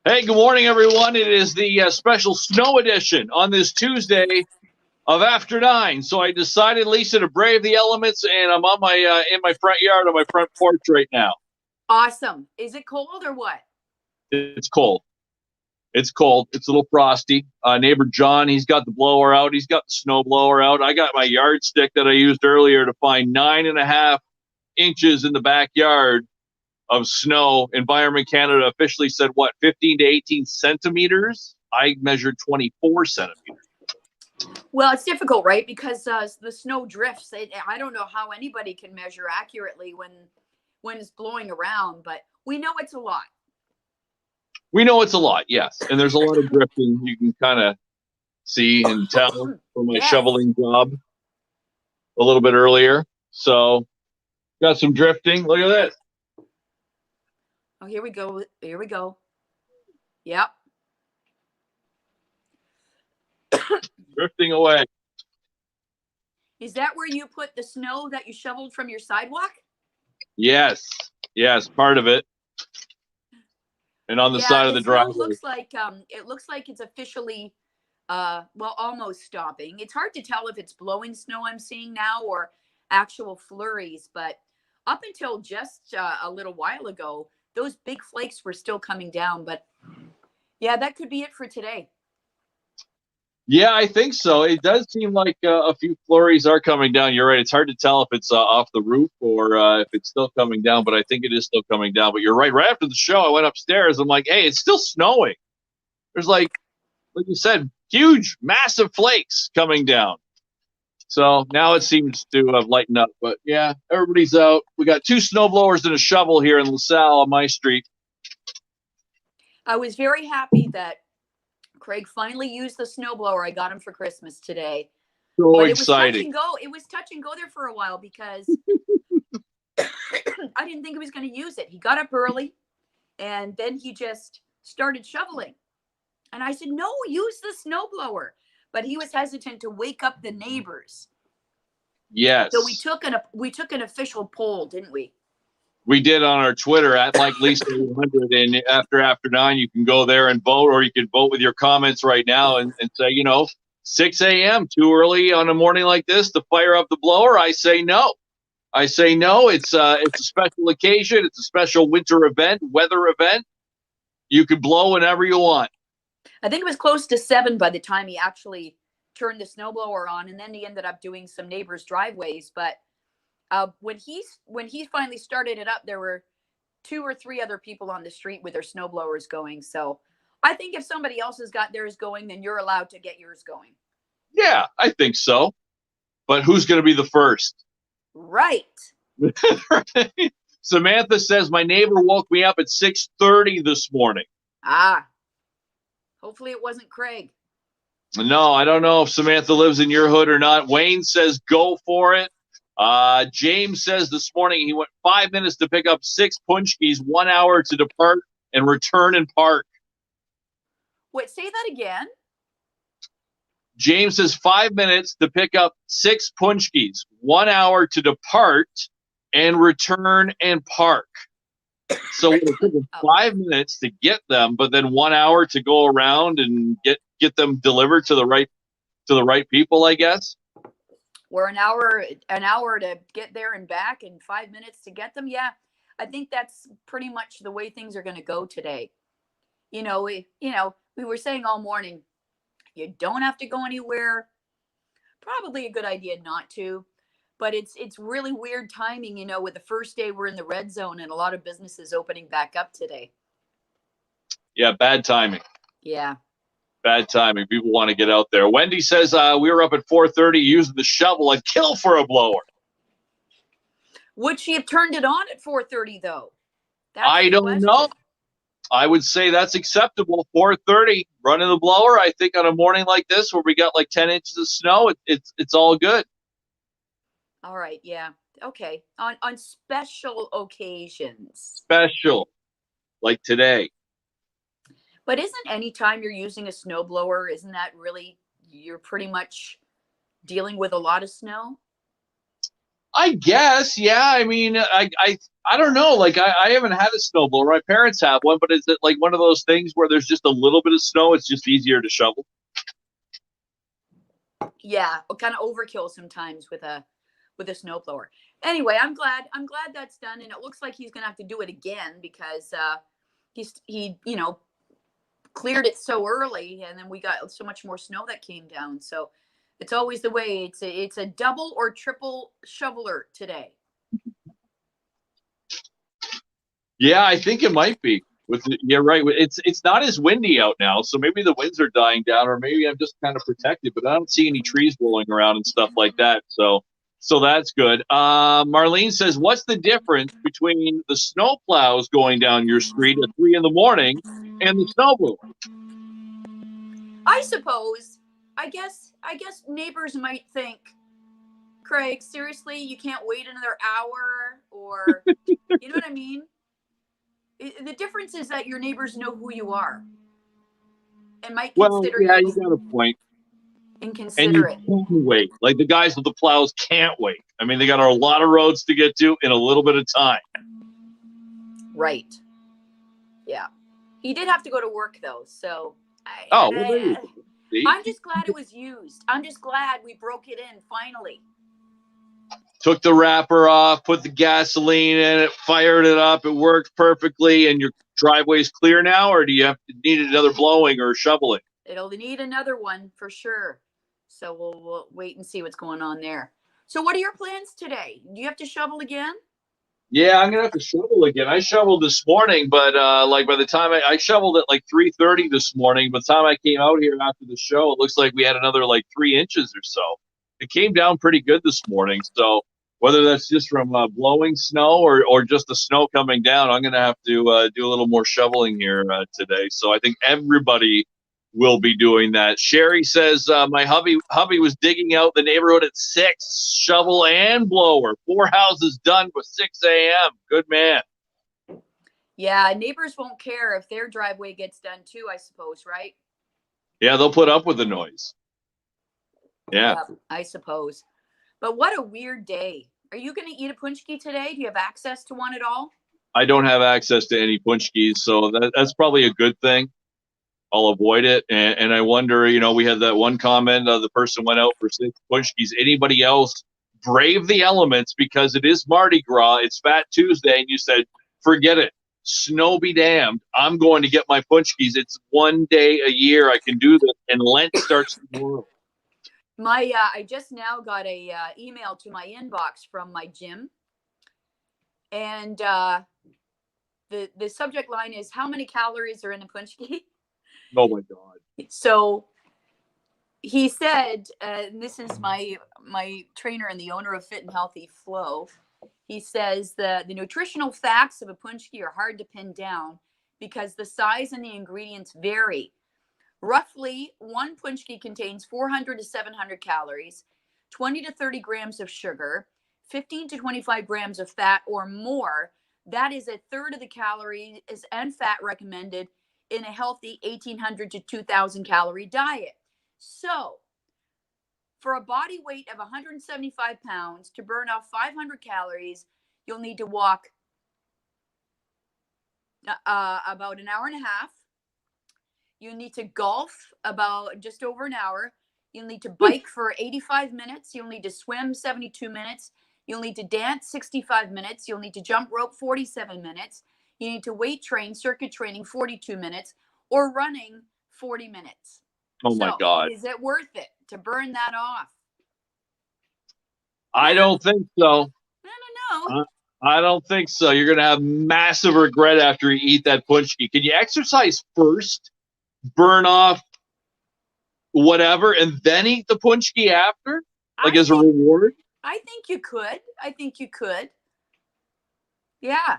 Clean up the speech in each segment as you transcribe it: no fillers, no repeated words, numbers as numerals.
Hey, good morning, everyone. It is the special snow edition on this Tuesday of After 9. So I decided, Lisa, to brave the elements, and I'm on my in my front yard on my front porch right now. Awesome. Is it cold or what? It's cold. It's cold. It's a little frosty. Neighbor John, he's got the blower out. He's got the snow blower out. I got my yardstick that I used earlier to find 9.5 inches in the backyard of snow. Environment Canada officially said, what, 15 to 18 centimeters? I measured 24 centimeters. Well, it's difficult, right? Because the snow drifts. I don't know how anybody can measure accurately when it's blowing around, but we know it's a lot. We know it's a lot, yes. And there's a lot of drifting. You can kind of see and tell from my shoveling job a little bit earlier. So got some drifting. Look at this. Oh, here we go. Here we go. Yep. Drifting away. Is that where you put the snow that you shoveled from your sidewalk? Yes. Yes, part of it. And on the side of the driveway. It looks like it's officially well, almost stopping. It's hard to tell if it's blowing snow I'm seeing now or actual flurries, but up until just a little while ago, those big flakes were still coming down. But yeah, that could be it for today. Yeah, I think so. It does seem like a few flurries are coming down. You're right. It's hard to tell if it's off the roof or if it's still coming down, but I think it is still coming down. But you're right. Right after the show, I went upstairs. I'm like, hey, it's still snowing. There's like you said, huge, massive flakes coming down. So now it seems to have lightened up. But yeah, everybody's out. We got 2 snowblowers and a shovel here in LaSalle on my street. I was very happy that Craig finally used the snowblower. I got him for Christmas today. So but exciting. It was touch and go there for a while because I didn't think he was going to use it. He got up early and then he just started shoveling. And I said, no, use the snowblower. But he was hesitant to wake up the neighbors. Yes. So we took an official poll, didn't we? We did on our Twitter at Lisa 800, and after 9, you can go there and vote, or you can vote with your comments right now and say, 6 a.m. too early on a morning like this to fire up the blower. I say no. It's a special occasion. It's a special winter event, weather event. You can blow whenever you want. I think it was close to 7 by the time he actually turned the snowblower on, and then he ended up doing some neighbors' driveways. But when he finally started it up, there were 2 or 3 other people on the street with their snowblowers going. So I think if somebody else has got theirs going, then you're allowed to get yours going. Yeah, I think so. But who's going to be the first? Right. Samantha says, my neighbor woke me up at 6:30 this morning. Hopefully it wasn't Craig. No, I don't know if Samantha lives in your hood or not. Wayne says, go for it. James says this morning he went 5 minutes to pick up 6 punchkis, 1 hour to depart and return and park. Wait, say that again. James says 5 minutes to pick up 6 punchkis, 1 hour to depart and return and park. So it took him 5 minutes to get them, but then 1 hour to go around and get them delivered to the right people, I guess. Or an hour to get there and back, and 5 minutes to get them. Yeah, I think that's pretty much the way things are going to go today. We were saying all morning, you don't have to go anywhere. Probably a good idea not to. But it's really weird timing, with the first day we're in the red zone and a lot of businesses opening back up today. Yeah, bad timing. Yeah. Bad timing. People want to get out there. Wendy says we were up at 4:30 using the shovel and kill for a blower. Would she have turned it on at 4:30 though? I don't know. I would say that's acceptable. 4:30 running the blower. I think on a morning like this where we got like 10 inches of snow, it's all good. All right, yeah. Okay. On special occasions. Special, like today. But isn't any time you're using a snowblower, isn't that really, you're pretty much dealing with a lot of snow? I guess, yeah. I mean, I don't know. Like, I haven't had a snowblower. My parents have one, but is it like one of those things where there's just a little bit of snow? It's just easier to shovel. Yeah, kind of overkill sometimes with a snowblower. Anyway, I'm glad that's done, and it looks like he's gonna have to do it again because he cleared it so early, and then we got so much more snow that came down. So it's always the way. It's a double or triple shoveler today. Yeah, I think it might be. Yeah, right. It's not as windy out now, so maybe the winds are dying down, or maybe I'm just kind of protected. But I don't see any trees rolling around and stuff like that. So that's good. Marlene says, "What's the difference between the snow plows going down your street at 3 in the morning and the snowblower?" I suppose. I guess neighbors might think, Craig, seriously, you can't wait another hour, or you know what I mean? The difference is that your neighbors know who you are and might Well, consider yeah, you you got a point. And you inconsiderate. can wait. Like the guys with the plows can't wait. I mean, they got a lot of roads to get to in a little bit of time. Right. Yeah. He did have to go to work though, so Oh, well, there you go. See? I'm just glad it was used. I'm just glad we broke it in finally. Took the wrapper off, put the gasoline in it, fired it up. It worked perfectly. And your driveway's clear now, or do you have to need another blowing or shoveling? It'll need another one for sure. So we'll wait and see what's going on there. So what are your plans today? Do you have to shovel again? Yeah, I'm gonna have to shovel again. I shoveled this morning, but like by the time I shoveled at like 3:30 this morning, by the time I came out here after the show, it looks like we had another like 3 inches or so. It came down pretty good this morning. So whether that's just from blowing snow or just the snow coming down, I'm gonna have to do a little more shoveling here today. So I think everybody will be doing that. Sherry says my hubby was digging out the neighborhood at 6, shovel and blower, 4 houses done by 6 a.m. Good man. Yeah, neighbors won't care if their driveway gets done too, I suppose, right? Yeah, they'll put up with the noise. Yeah, Yeah, I suppose. But what a weird day. Are you going to eat a punchki today? Do you have access to one at all? I don't have access to any punchkis, so that's probably a good thing. I'll avoid it. And I wonder, we had that one comment, the person went out for 6 punchkis. Anybody else brave the elements because it is Mardi Gras, it's Fat Tuesday, and you said, forget it. Snow be damned. I'm going to get my punchkis. It's one day a year I can do this, and Lent starts tomorrow. I just now got a email to my inbox from my gym, and the subject line is how many calories are in a punchki. Oh my God. So he said, and this is my trainer and the owner of Fit and Healthy Flow. He says the nutritional facts of a punchki are hard to pin down because the size and the ingredients vary. Roughly, one punchki contains 400 to 700 calories, 20 to 30 grams of sugar, 15 to 25 grams of fat or more. That is a third of the calories and fat recommended in a healthy 1,800 to 2,000 calorie diet. So, for a body weight of 175 pounds, to burn off 500 calories, you'll need to walk about an hour and a half. You need to golf about just over an hour. You'll need to bike for 85 minutes. You'll need to swim 72 minutes. You'll need to dance 65 minutes. You'll need to jump rope 47 minutes. You need to weight train, circuit training 42 minutes, or running 40 minutes. Oh my God. Is it worth it to burn that off? I don't think so. I don't know. I don't think so. You're going to have massive regret after you eat that punchki. Can you exercise first, burn off whatever, and then eat the punchki after? Like as a reward? I think you could. Yeah.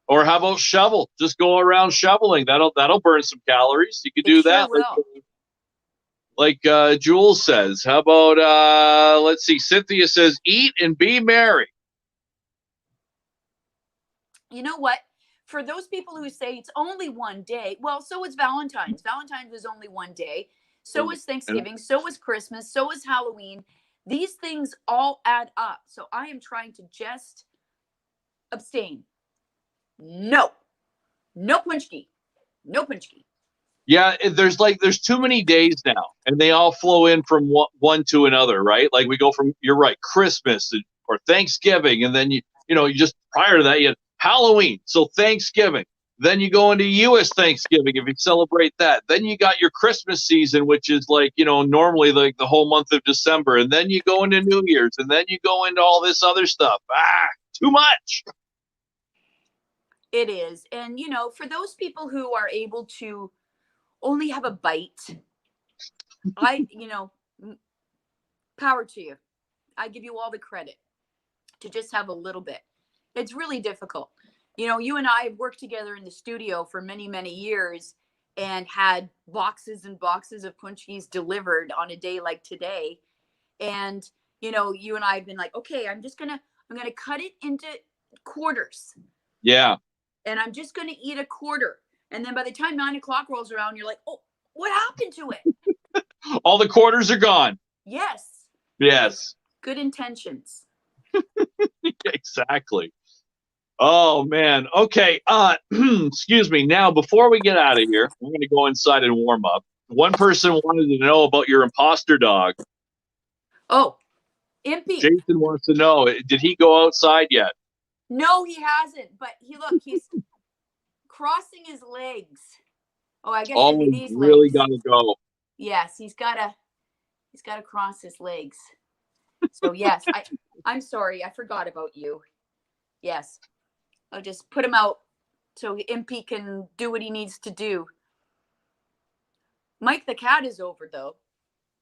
Or how about shovel? Just go around shoveling. That'll burn some calories. You could do that. Sure will. Like Jules says. How about let's see. Cynthia says, eat and be merry. You know what? For those people who say it's only one day, well, so is Valentine's. Valentine's was only one day. So was Thanksgiving. So was Christmas. So was Halloween. These things all add up. So I am trying to just abstain. No punchki. No punchki. Yeah, there's too many days now, and they all flow in from one to another, right? Like we go from, you're right, Christmas or Thanksgiving, and then you just prior to that you had Halloween, so Thanksgiving. Then you go into U.S. Thanksgiving if you celebrate that. Then you got your Christmas season, which is like normally like the whole month of December, and then you go into New Year's, and then you go into all this other stuff. Too much. It is, and for those people who are able to only have a bite, power to you. I give you all the credit to just have a little bit. It's really difficult. You and I have worked together in the studio for many, many years and had boxes and boxes of punchkis delivered on a day like today. And, you and I have been like, okay, I'm going to cut it into quarters. Yeah. And I'm just going to eat a quarter. And then by the time 9 o'clock rolls around, you're like, oh, what happened to it? All the quarters are gone. Yes. Yes. Good intentions. Exactly. Oh man. Okay. Excuse me. Now, before we get out of here, I'm going to go inside and warm up. One person wanted to know about your imposter dog. Oh, Impy. Jason wants to know, did he go outside yet? No, he hasn't. But he's crossing his legs. Oh, I guess these really legs. Gotta go. Yes, he's gotta cross his legs. So yes, I'm sorry, I forgot about you. Yes, I'll just put him out so Impy can do what he needs to do. Mike the cat is over though.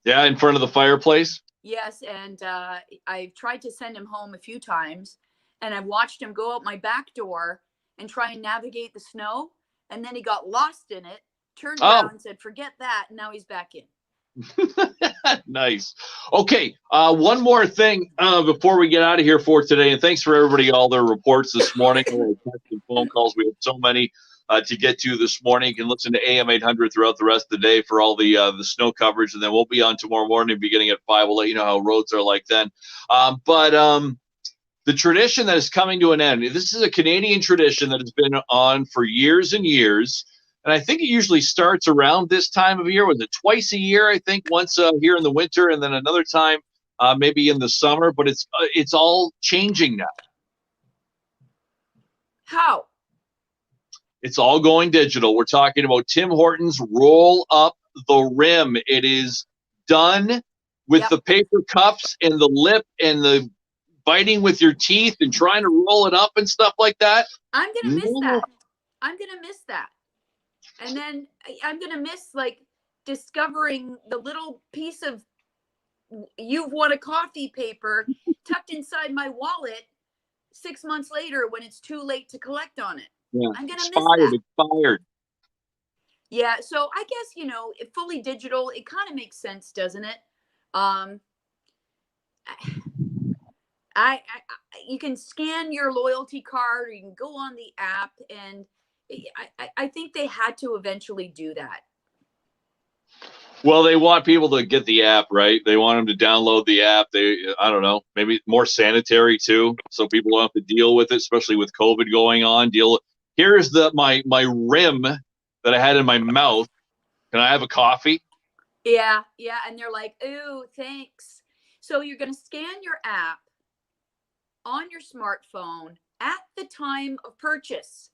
Yeah, in front of the fireplace. Yes, and I've tried to send him home a few times, and I've watched him go out my back door and try and navigate the snow, and then he got lost in it, turned around and said, forget that, and now he's back in. Nice. Okay, one more thing before we get out of here for today, and thanks for everybody, all their reports this morning, all the text and phone calls. We had so many to get to this morning. You can listen to AM800 throughout the rest of the day for all the snow coverage, and then we'll be on tomorrow morning beginning at 5. We'll let you know how roads are like then. But the tradition that is coming to an end, this is a Canadian tradition that has been on for years and years. And I think it usually starts around this time of year. Was it twice a year? I think once here in the winter, and then another time maybe in the summer. But it's all changing now. How? It's all going digital. We're talking about Tim Hortons Roll Up the Rim. It is done with the paper cups and the lip and the biting with your teeth and trying to roll it up and stuff like that. I'm gonna miss that. I'm gonna miss that. And then I'm going to miss like discovering the little piece of you've won a coffee paper tucked inside my wallet 6 months later when it's too late to collect on it. Yeah. I'm going to miss that. Expired. Yeah. So I guess, fully digital, it kind of makes sense, doesn't it? You can scan your loyalty card or you can go on the app, and I think they had to eventually do that. Well, they want people to get the app, right? They want them to download the app. I don't know, maybe more sanitary too, so people don't have to deal with it, especially with COVID going on. Here's my rim that I had in my mouth. Can I have a coffee? Yeah, and they're like, ooh, thanks. So you're going to scan your app on your smartphone at the time of purchase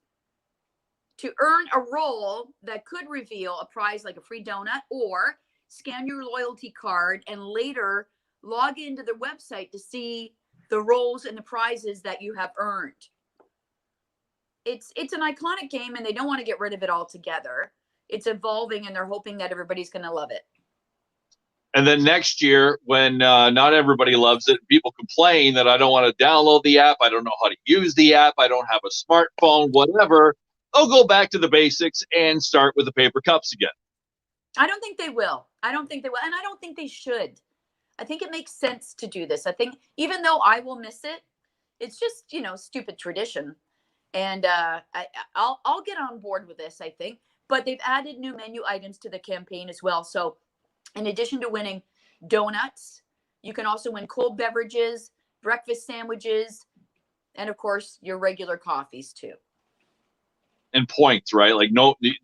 to earn a roll that could reveal a prize like a free donut, or scan your loyalty card and later log into the website to see the rolls and the prizes that you have earned. It's an iconic game, and they don't want to get rid of it altogether. It's evolving, and they're hoping that everybody's going to love it. And then next year, when not everybody loves it, people complain that I don't want to download the app, I don't know how to use the app, I don't have a smartphone, whatever. They'll go back to the basics and start with the paper cups again. I don't think they will. And I don't think they should. I think it makes sense to do this. I think even though I will miss it, it's just, stupid tradition. And I'll get on board with this, I think. But they've added new menu items to the campaign as well. So in addition to winning donuts, You can also win cold beverages, breakfast sandwiches, and of course your regular coffees too. And points, right? Like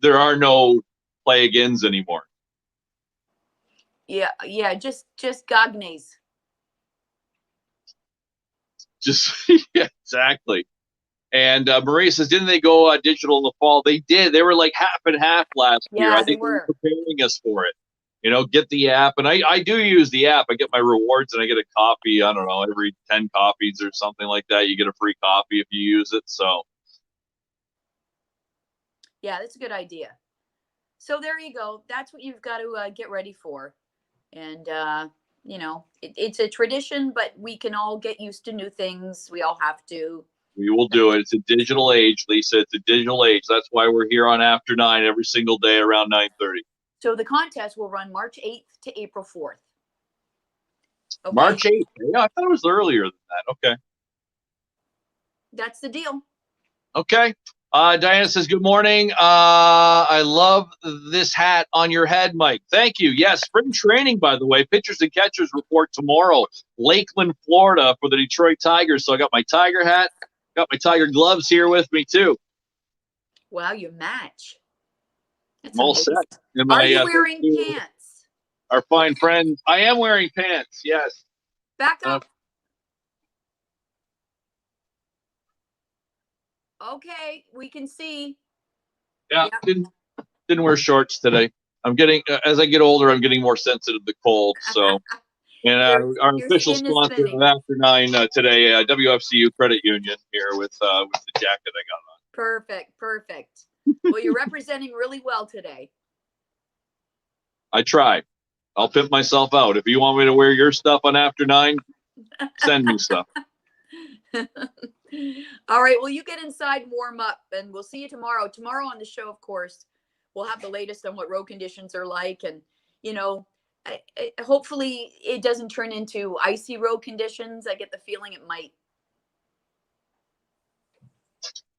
there are no play agains anymore. Yeah, just Gagnes. Just yeah, exactly. And Maria says, didn't they go digital in the fall? They did. They were like half and half last year. I think they were preparing us for it. Get the app. And I do use the app. I get my rewards and I get a coffee, I don't know, every 10 coffees or something like that. You get a free coffee if you use it. So. Yeah, that's a good idea. So there you go. That's what you've got to get ready for. And, it's a tradition, but we can all get used to new things. We all have to. We will do it. It's a digital age, Lisa. It's a digital age. That's why we're here on After 9 every single day around 9:30. So the contest will run March 8th to April 4th. Okay? March 8th. Yeah, I thought it was earlier than that. Okay. That's the deal. Okay. Diana says, good morning. I love this hat on your head, Mike. Thank you. Yes, spring training, by the way. Pitchers and catchers report tomorrow. Lakeland, Florida for the Detroit Tigers. So I got my Tiger hat, got my Tiger gloves here with me, too. Wow, you match. That's I'm all set. Are you wearing pants? Our fine friend. I am wearing pants, yes. Back up. Okay, we can see. Yeah, yep. Didn't wear shorts today. I'm getting, as I get older, I'm getting more sensitive to cold. So, and our official sponsor of After 9 today, WFCU Credit Union here with the jacket I got on. Perfect. Well, you're representing really well today. I try. I'll pimp myself out. If you want me to wear your stuff on After 9, send me stuff. All right. Well, you get inside, warm up, and we'll see you tomorrow. Tomorrow on the show, of course, we'll have the latest on what road conditions are like. And, hopefully it doesn't turn into icy road conditions. I get the feeling it might.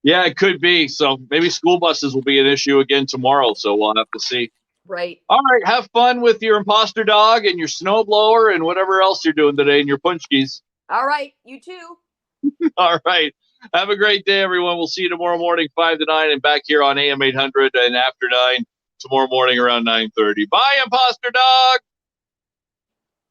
Yeah, it could be. So maybe school buses will be an issue again tomorrow. So we'll have to see. Right. All right. Have fun with your imposter dog and your snowblower and whatever else you're doing today in your punchkis. All right. You too. All right. Have a great day, everyone. We'll see you tomorrow morning, 5 to 9, and back here on AM800 and After 9 tomorrow morning around 9:30. Bye, imposter dog.